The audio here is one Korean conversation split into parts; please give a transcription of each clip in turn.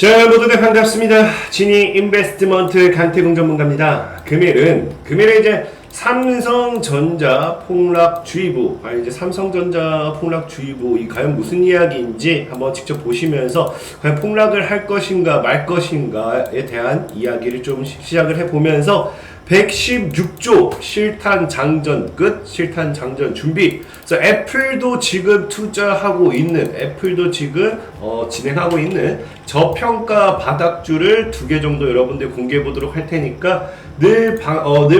자, 모두들 반갑습니다. 지니 인베스트먼트 강태공 전문가입니다. 금일은 이제 삼성전자 폭락주의보, 이제 삼성전자 폭락주의보, 이 과연 무슨 이야기인지 한번 직접 보시면서 과연 폭락을 할 것인가 말 것인가에 대한 이야기를 좀 시작을 해보면서 116조 실탄 장전 끝, 실탄 장전 준비. 그래서 애플도 지금 투자하고 있는, 애플도 지금 진행하고 있는 저평가 바닥주를 2개 정도 여러분들 공개해 보도록 할 테니까 늘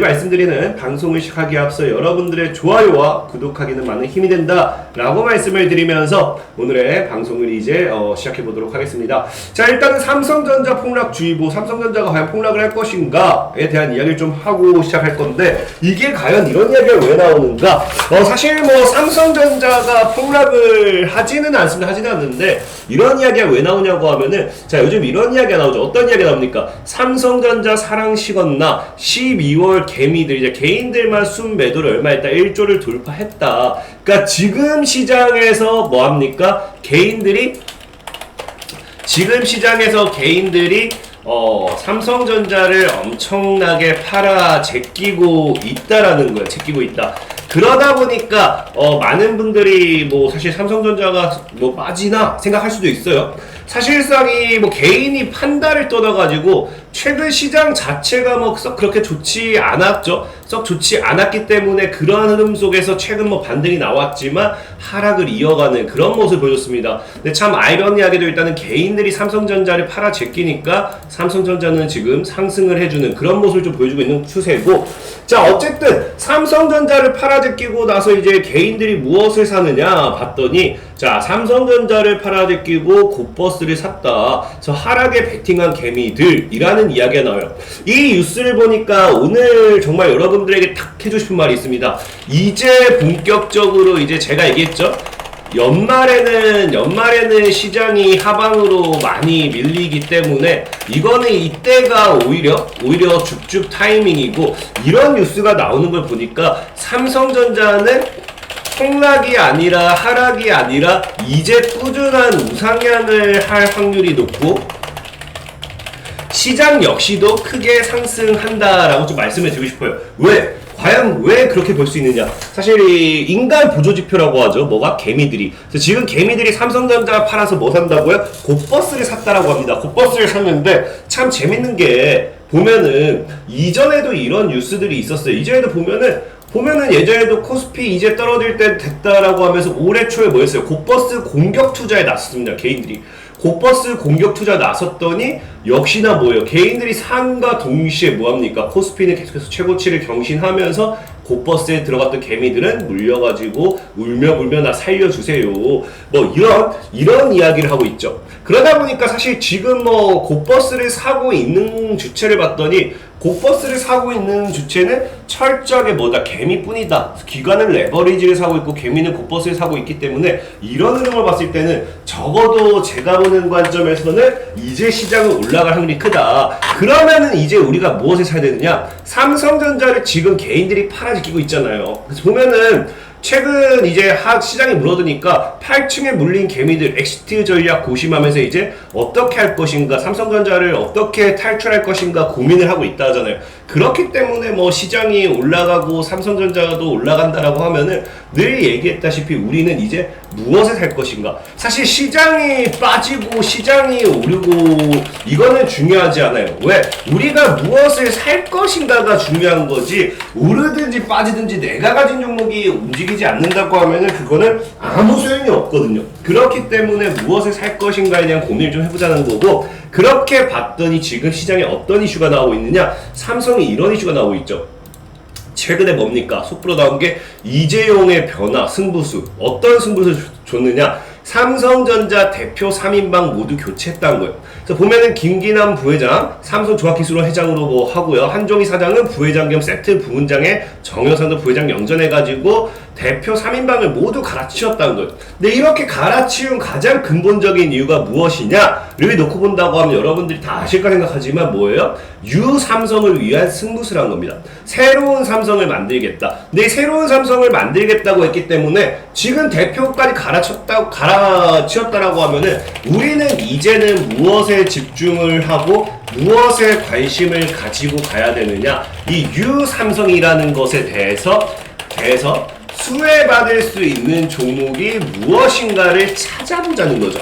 말씀드리는 방송을 시작하기에 앞서 여러분들의 좋아요와 구독하기는 많은 힘이 된다 라고 말씀을 드리면서 오늘의 방송을 이제 시작해 보도록 하겠습니다. 자, 일단은 삼성전자 폭락주의보, 삼성전자가 과연 폭락을 할 것인가에 대한 이야기를 좀 하고 시작할 건데, 이게 과연 이런 이야기가 왜 나오는가? 사실 뭐 삼성전자가 폭락을 하지는 않는데 이런 이야기가 왜 나오냐고 하면은, 자, 요즘 이런 이야기가 나오죠. 어떤 이야기가 나옵니까? 삼성전자 사랑 식었나 12월 개미들, 이제 개인들만 순매도를 얼마 했다? 1조를 돌파했다. 그러니까 지금 시장에서 뭐합니까? 지금 시장에서 개인들이 삼성전자를 엄청나게 팔아 제끼고 있다라는 거예요. 제끼고 있다. 그러다 보니까 많은 분들이 뭐 사실 삼성전자가 뭐 빠지나 생각할 수도 있어요. 사실상 이 뭐 개인이 판단을 떠나가지고 최근 시장 자체가 뭐 썩 그렇게 좋지 않았죠. 썩 좋지 않았기 때문에 그러한 흐름 속에서 최근 뭐 반등이 나왔지만 하락을 이어가는 그런 모습을 보여줬습니다. 근데 참 아이러니하게도 일단은 개인들이 삼성전자를 팔아 제끼니까 삼성전자는 지금 상승을 해주는 그런 모습을 좀 보여주고 있는 추세고, 자, 어쨌든 삼성전자를 팔아 제끼고 나서 이제 개인들이 무엇을 사느냐 봤더니, 자, 삼성전자를 팔아 제끼고 곧버스를 샀다. 그래서 하락에 베팅한 개미들이라는 이야기가 나와요. 이 뉴스를 보니까 오늘 정말 여러분들에게 탁 해주고 싶은 말이 있습니다. 이제 본격적으로 이제 제가 얘기했죠. 연말에는 시장이 하방으로 많이 밀리기 때문에 이거는 이때가 오히려 줍줍 타이밍이고, 이런 뉴스가 나오는 걸 보니까 삼성전자는 폭락이 아니라 하락이 아니라 이제 꾸준한 우상향을 할 확률이 높고 시장 역시도 크게 상승한다라고 좀 말씀을 드리고 싶어요. 과연 왜 그렇게 볼 수 있느냐? 사실 이 인간 보조지표라고 하죠. 뭐가? 개미들이. 그래서 지금 개미들이 삼성전자 팔아서 뭐 산다고요? 곧버스를 샀다라고 합니다. 곧버스를 샀는데 참 재밌는 게, 보면은 이전에도 이런 뉴스들이 있었어요. 이전에도 보면은 예전에도 코스피 이제 떨어질 때 됐다라고 하면서 올해 초에 뭐였어요? 곧버스 공격 투자에 나섰습니다. 개인들이. 곧버스 공격 투자 나섰더니 역시나 뭐예요? 개인들이 산과 동시에 뭐합니까? 코스피는 계속해서 최고치를 경신하면서 곧버스에 들어갔던 개미들은 물려가지고 울며 나 살려주세요. 뭐 이런 이야기를 하고 있죠. 그러다 보니까 사실 지금 뭐 곧버스를 사고 있는 주체를 봤더니, 곧버스를 사고 있는 주체는 철저하게 뭐다? 개미뿐이다. 기관은 레버리지를 사고 있고 개미는 곧버스를 사고 있기 때문에 이런 흐름을 봤을 때는 적어도 제가 보는 관점에서는 이제 시장은 올라갈 확률이 크다. 그러면은 이제 우리가 무엇을 사야 되느냐? 삼성전자를 지금 개인들이 팔아지키고 있잖아요. 그래서 보면은 최근 이제 시장이 물어드니까 8층에 물린 개미들 엑시트 전략 고심하면서 이제 어떻게 할 것인가, 삼성전자를 어떻게 탈출할 것인가 고민을 하고 있다 하잖아요. 그렇기 때문에 뭐 시장이 올라가고 삼성전자도 올라간다라고 하면은 늘 얘기했다시피 우리는 이제 무엇을 살 것인가. 사실 시장이 빠지고 시장이 오르고 이거는 중요하지 않아요. 왜? 우리가 무엇을 살 것인가가 중요한 거지, 오르든지 빠지든지 내가 가진 종목이 움직이지 않는다고 하면은 그거는 아무 소용이 없거든요. 그렇기 때문에 무엇을 살 것인가에 대한 고민을 좀 해보자는 거고, 그렇게 봤더니 지금 시장에 어떤 이슈가 나오고 있느냐? 삼성이 이런 이슈가 나오고 있죠. 최근에 뭡니까? 속보로 나온 게 이재용의 변화, 승부수. 어떤 승부수 줬느냐? 삼성전자 대표 3인방 모두 교체했다는 거예요. 그래서 보면은 김기남 부회장, 삼성 종합기술원 회장으로 뭐 하고요. 한종희 사장은 부회장 겸 세트 부문장에 정여상도 부회장 영전해가지고 대표 3인방을 모두 갈아치웠다는 거예요. 근데 이렇게 갈아치운 가장 근본적인 이유가 무엇이냐를 놓고 본다고 하면 여러분들이 다 아실까 생각하지만 뭐예요? 유삼성을 위한 승부수란 겁니다. 새로운 삼성을 만들겠다. 근데 이 새로운 삼성을 만들겠다고 했기 때문에 지금 대표까지 갈아치웠다라고 하면은 우리는 이제는 무엇에 집중을 하고 무엇에 관심을 가지고 가야 되느냐, 이 유삼성이라는 것에 대해서 수혜받을 수 있는 종목이 무엇인가를 찾아보자는 거죠.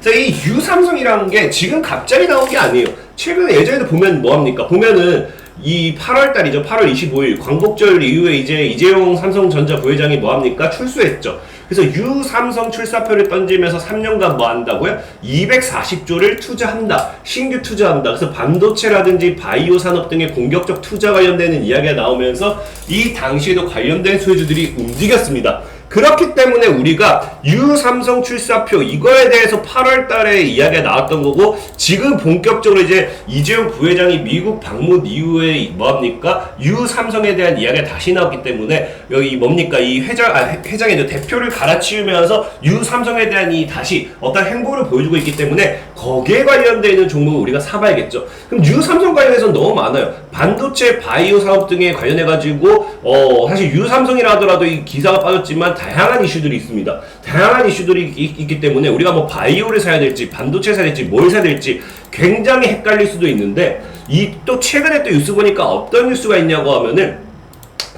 그래서 이 유삼성이라는 게 지금 갑자기 나온 게 아니에요. 최근에 예전에도 보면 뭐합니까? 보면은 이 8월달이죠. 8월 25일 광복절 이후에 이제 이재용 삼성전자 부회장이 뭐합니까? 출소했죠. 그래서 유삼성 출사표를 던지면서 3년간 뭐 한다고요? 240조를 투자한다. 신규 투자한다. 그래서 반도체라든지 바이오 산업 등의 공격적 투자 관련되는 이야기가 나오면서 이 당시에도 관련된 소유주들이 움직였습니다. 그렇기 때문에 우리가 유삼성 출사표 이거에 대해서 8월 달에 이야기가 나왔던 거고, 지금 본격적으로 이제 이재용 부회장이 미국 방문 이후에 뭐합니까? 유삼성에 대한 이야기가 다시 나왔기 때문에 여기 뭡니까? 이 회장의 대표를 갈아치우면서 유삼성에 대한 이 다시 어떤 행보를 보여주고 있기 때문에 거기에 관련되어 있는 종목을 우리가 사봐야겠죠. 그럼 유삼성 관련해서 너무 많아요. 반도체, 바이오 산업 등에 관련해가지고 사실 유삼성이라 하더라도 이 기사가 빠졌지만 다양한 이슈들이 있습니다. 다양한 이슈들이 있기 때문에 우리가 뭐 바이오를 사야 될지 반도체 사야 될지 뭘 사야 될지 굉장히 헷갈릴 수도 있는데, 이 또 최근에 또 뉴스 보니까 어떤 뉴스가 있냐고 하면은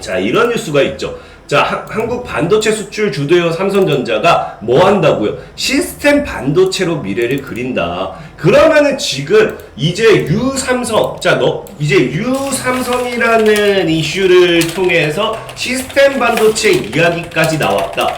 자, 이런 뉴스가 있죠. 자, 한국 반도체 수출 주도형 삼성전자가 뭐 한다고요? 시스템 반도체로 미래를 그린다. 그러면은 지금 이제 유삼성, 이제 유삼성이라는 이슈를 통해서 시스템 반도체 이야기까지 나왔다.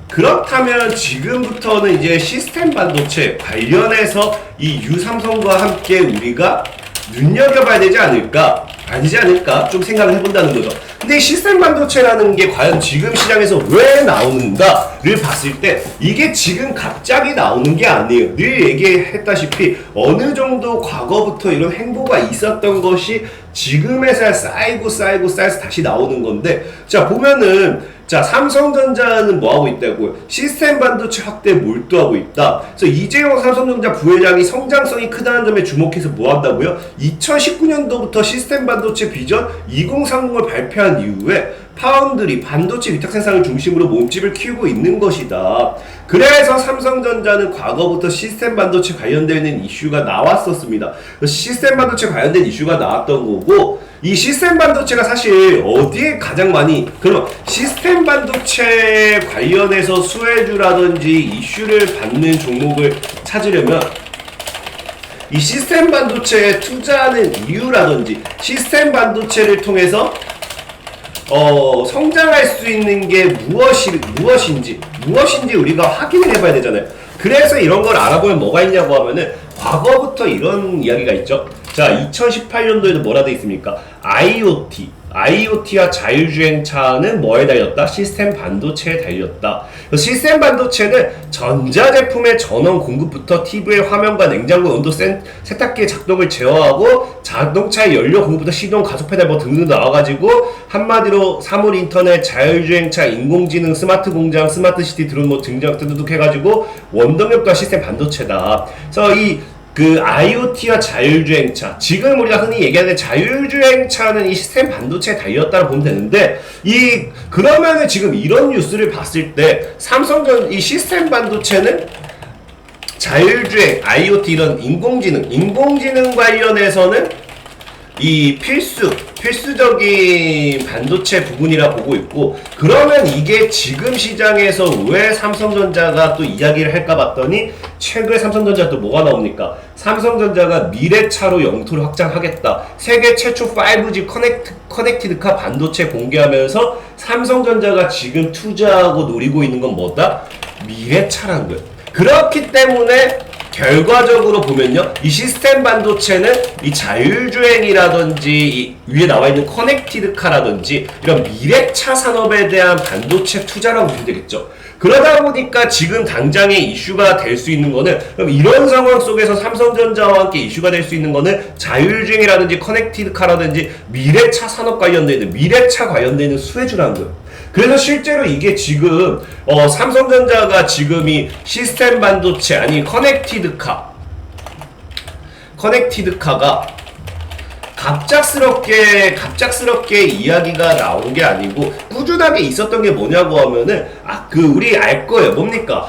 그렇다면 지금부터는 이제 시스템 반도체 관련해서 이 유삼성과 함께 우리가 눈여겨봐야 되지 않을까? 아니지 않을까? 좀 생각을 해본다는 거죠. 근데 이 시스템 반도체라는 게 과연 지금 시장에서 왜 나오는가를 봤을 때 이게 지금 갑자기 나오는 게 아니에요. 늘 얘기했다시피 어느 정도 과거부터 이런 행보가 있었던 것이 지금에서야 쌓여서 다시 나오는 건데, 자, 보면은 자, 삼성전자는 뭐하고 있다고요? 시스템 반도체 확대에 몰두하고 있다. 그래서 이재용 삼성전자 부회장이 성장성이 크다는 점에 주목해서 뭐한다고요? 2019년도부터 시스템 반도체 비전 2030을 발표한 이후에 파운드리, 반도체 위탁 생산을 중심으로 몸집을 키우고 있는 것이다. 그래서 삼성전자는 과거부터 시스템 반도체 관련되는 이슈가 나왔었습니다. 시스템 반도체 관련된 이슈가 나왔던 거고, 이 시스템 반도체가 사실 어디에 가장 많이, 그럼 시스템 반도체 관련해서 수혜주라든지 이슈를 받는 종목을 찾으려면 이 시스템 반도체에 투자하는 이유라든지 시스템 반도체를 통해서 성장할 수 있는 게 무엇인지 우리가 확인을 해봐야 되잖아요. 그래서 이런 걸 알아보면 뭐가 있냐고 하면은 과거부터 이런 이야기가 있죠. 자, 2018년도에도 뭐라 돼 있습니까? IoT와 자율주행차는 뭐에 달렸다? 시스템 반도체에 달렸다. 시스템 반도체는 전자제품의 전원 공급부터 TV의 화면과 냉장고 온도 세탁기의 작동을 제어하고 자동차의 연료 공급부터 시동, 가속 페달 뭐 등등 나와가지고 한마디로 사물 인터넷, 자율주행차, 인공지능, 스마트 공장, 스마트 시티, 드론 뭐 등등 해가지고 원동력과 시스템 반도체다. 그래서 그 IoT와 자율주행차, 지금 우리가 흔히 얘기하는 자율주행차는 이 시스템 반도체에 달렸다고 보면 되는데, 그러면은 지금 이런 뉴스를 봤을 때 이 시스템 반도체는 자율주행, IoT 이런 인공지능 관련해서는 이 필수적인 반도체 부분이라 보고 있고, 그러면 이게 지금 시장에서 왜 삼성전자가 또 이야기를 할까 봤더니 최근에 삼성전자 또 뭐가 나옵니까? 삼성전자가 미래차로 영토를 확장하겠다. 세계 최초 5G 커넥티드카 반도체 공개하면서 삼성전자가 지금 투자하고 노리고 있는 건 뭐다? 미래차라는 거예요. 그렇기 때문에 결과적으로 보면요, 이 시스템 반도체는 이 자율주행이라든지 이 위에 나와 있는 커넥티드카라든지 이런 미래차 산업에 대한 반도체 투자라고 보면 되겠죠. 그러다 보니까 지금 당장의 이슈가 될 수 있는 거는, 그럼 이런 상황 속에서 삼성전자와 함께 이슈가 될 수 있는 거는 자율주행이라든지 커넥티드카라든지 미래차 산업 관련되는, 미래차 관련되는 수혜주라는 거예요. 그래서 실제로 이게 지금 삼성전자가 지금 이 시스템 반도체 아니 커넥티드카가 갑작스럽게 이야기가 나온 게 아니고 꾸준하게 있었던 게 뭐냐고 하면은 우리 알 거예요. 뭡니까?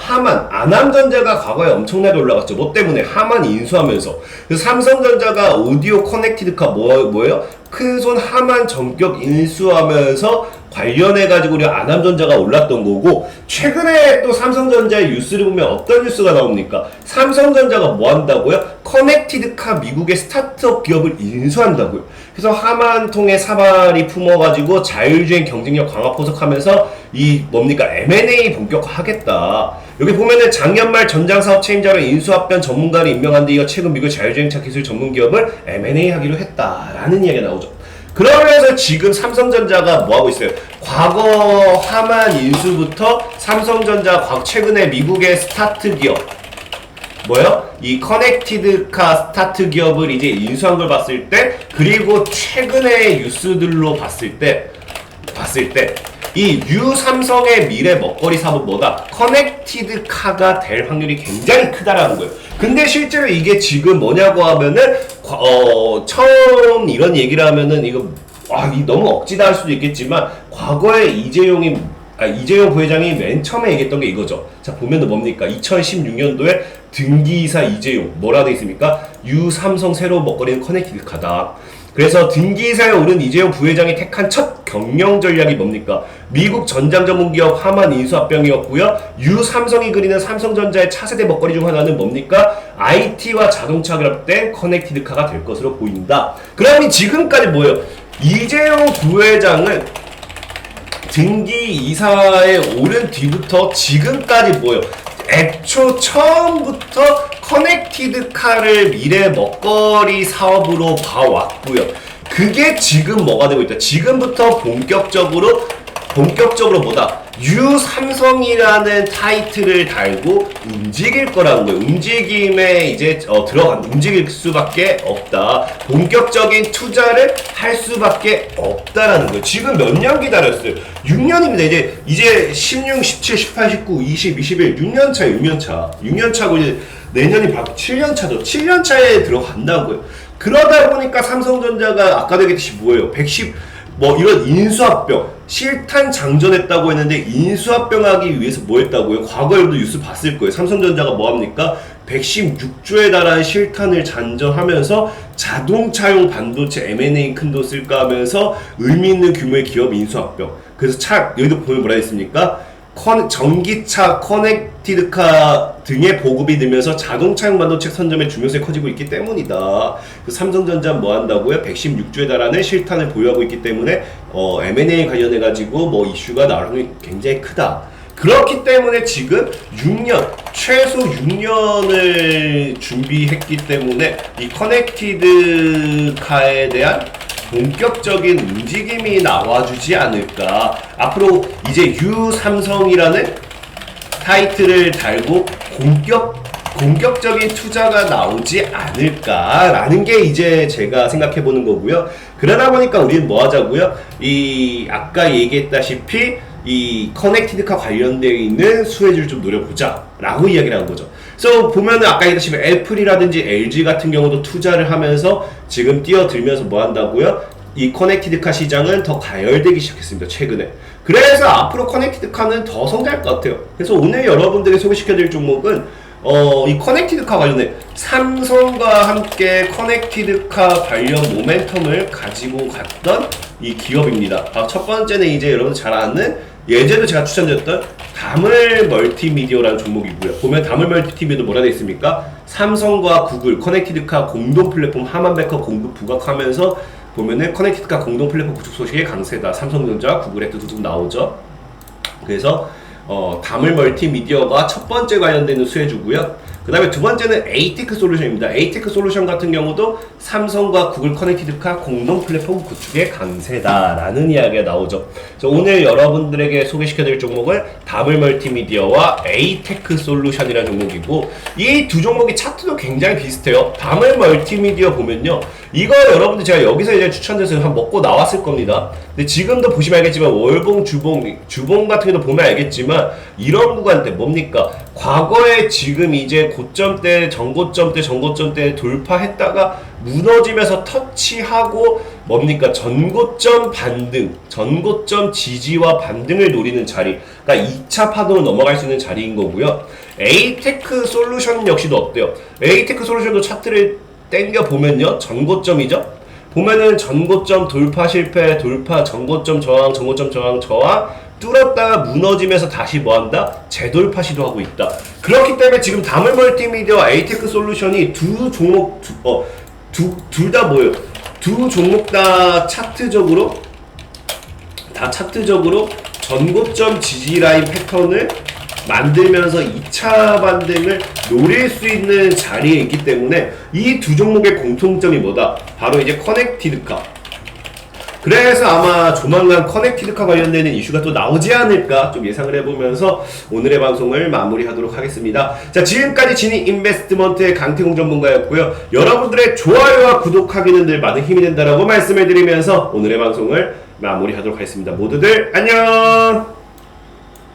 아남전자가 과거에 엄청나게 올라갔죠. 뭐 때문에? 하만 인수하면서. 그래서 삼성전자가 오디오 커넥티드카 뭐예요? 큰손 하만 전격 인수하면서 관련해가지고 우리 아남전자가 올랐던 거고, 최근에 또 삼성전자의 뉴스를 보면 어떤 뉴스가 나옵니까? 삼성전자가 뭐 한다고요? 커넥티드카 미국의 스타트업 기업을 인수한다고요. 그래서 하만통의 사발이 품어가지고 자율주행 경쟁력 강화 포석하면서 M&A 본격화하겠다. 여기 보면은 작년 말 전장사업 체인자로 인수합병 전문가를 임명한 뒤 최근 미국 자율주행차 기술 전문 기업을 M&A 하기로 했다라는 이야기가 나오죠. 그러면서 지금 삼성전자가 뭐하고 있어요? 과거 하만 인수부터 삼성전자 최근에 미국의 스타트 기업 이 커넥티드카 스타트 기업을 이제 인수한 걸 봤을 때, 그리고 최근의 뉴스들로 봤을 때 이 유삼성의 미래 먹거리 사업은 커넥티드카가 될 확률이 굉장히 크다라는 거예요. 근데 실제로 이게 지금 뭐냐고 하면은 처음 이런 얘기를 하면은 이거 너무 억지다 할 수도 있겠지만, 과거에 이재용 부회장이 맨 처음에 얘기했던 게 이거죠. 자, 보면은 뭡니까? 2016년도에 등기이사 이재용 뭐라 돼 있습니까? 유삼성 새로운 먹거리는 커넥티드카다. 그래서 등기이사에 오른 이재용 부회장이 택한 첫 경영 전략이 뭡니까? 미국 전장 전문 기업 하만 인수합병이었고요. 유삼성이 그리는 삼성전자의 차세대 먹거리 중 하나는 뭡니까? IT와 자동차 결합된 커넥티드카가 될 것으로 보인다. 그러면 지금까지 뭐예요? 이재용 부회장은 등기이사에 오른 뒤부터 지금까지 뭐예요? 애초 처음부터 커넥티드카를 미래 먹거리 사업으로 봐왔고요. 그게 지금 뭐가 되고 있다. 지금부터 본격적으로 유삼성이라는 타이틀을 달고 움직일 거라는 거예요. 움직임에 이제 움직일 수밖에 없다. 본격적인 투자를 할 수밖에 없다라는 거예요. 지금 몇 년 기다렸어요? 6년입니다. 이제 16, 17, 18, 19, 20, 21, 6년 차고 이제 내년이 바로 7년 차죠. 7년 차에 들어간다는 거예요. 그러다 보니까 삼성전자가 아까 얘기했듯이 뭐예요? 이런 인수합병, 실탄 장전했다고 했는데 인수합병하기 위해서 뭐 했다고요? 과거에도 뉴스 봤을 거예요. 삼성전자가 뭐 합니까? 116조에 달하는 실탄을 잔정하면서 자동차용 반도체 M&A 큰 돈 쓸까 하면서 의미 있는 규모의 기업 인수합병. 그래서 여기도 보면 뭐라 했습니까? 전기차, 커넥티드카 등의 보급이 늘면서 자동차용 반도체 선점의 중요성이 커지고 있기 때문이다. 삼성전자는 뭐 한다고요? 116조에 달하는 실탄을 보유하고 있기 때문에 M&A 관련해가지고 이슈가 나올 확률이 굉장히 크다. 그렇기 때문에 지금 최소 6년을 준비했기 때문에 이 커넥티드카에 대한 본격적인 움직임이 나와주지 않을까. 앞으로 이제 유삼성이라는 타이틀을 달고 공격적인 투자가 나오지 않을까라는 게 이제 제가 생각해보는 거고요. 그러다 보니까 우리는 뭐 하자고요? 아까 얘기했다시피 이 커넥티드카 관련되어 있는 수혜주를 좀 노려보자 라고 이야기를 한 거죠. 그래서 보면은 아까 얘기했다시피 애플이라든지 LG 같은 경우도 투자를 하면서 지금 뛰어들면서 뭐 한다고요? 이 커넥티드카 시장은 더 가열되기 시작했습니다. 최근에. 그래서 앞으로 커넥티드카는 더 성장할 것 같아요. 그래서 오늘 여러분들에게 소개시켜드릴 종목은 이 커넥티드카 관련해 삼성과 함께 커넥티드카 관련 모멘텀을 가지고 갔던 이 기업입니다. 첫 번째는 이제 여러분들 잘 아는 예전에도 제가 추천드렸던 다물 멀티미디어라는 종목이고요. 보면 다물 멀티미디어도 뭐라 되어 있습니까? 삼성과 구글 커넥티드카 공동 플랫폼 하만베커 공급 부각하면서 보면은 커넥티드카 공동 플랫폼 구축 소식의 강세다. 삼성전자, 구글에 두둑 나오죠. 그래서 다물 멀티미디어가 첫 번째 관련되는 수혜주고요. 그 다음에 두 번째는 에이테크 솔루션입니다. 에이테크 솔루션 같은 경우도 삼성과 구글 커넥티드카 공동 플랫폼 구축의 강세다라는 이야기가 나오죠. 그래서 오늘 여러분들에게 소개시켜드릴 종목은 다물 멀티미디어와 에이테크 솔루션이라는 종목이고, 이 두 종목이 차트도 굉장히 비슷해요. 다물 멀티미디어 보면요, 이거 여러분들 제가 여기서 이제 추천드려서 한 먹고 나왔을 겁니다. 근데 지금도 보시면 알겠지만 월봉, 주봉 같은 경우도 보면 알겠지만 이런 구간대 뭡니까? 과거에 지금 이제 고점대, 전고점대 돌파했다가 무너지면서 터치하고 뭡니까? 전고점 반등, 전고점 지지와 반등을 노리는 자리, 그러니까 2차 파동을 넘어갈 수 있는 자리인 거고요. 에이테크 솔루션 역시도 어때요? 에이테크 솔루션도 차트를 땡겨 보면요, 전고점이죠. 보면은 전고점 돌파 실패, 돌파, 전고점 저항, 전고점 저항 뚫었다가 무너지면서 다시 뭐한다? 재돌파 시도하고 있다. 그렇기 때문에 지금 다물 멀티미디어와 에이테크 솔루션이 두 종목 둘 다 뭐예요? 두 종목 다 차트적으로 전고점 지지 라인 패턴을 만들면서 2차 반등을 노릴 수 있는 자리에 있기 때문에 이 두 종목의 공통점이 뭐다? 바로 이제 커넥티드카. 그래서 아마 조만간 커넥티드카 관련되는 이슈가 또 나오지 않을까 좀 예상을 해보면서 오늘의 방송을 마무리하도록 하겠습니다. 자, 지금까지 진이 인베스트먼트의 강태공 전문가였고요. 여러분들의 좋아요와 구독하기는 늘 많은 힘이 된다라고 말씀을 드리면서 오늘의 방송을 마무리하도록 하겠습니다. 모두들 안녕!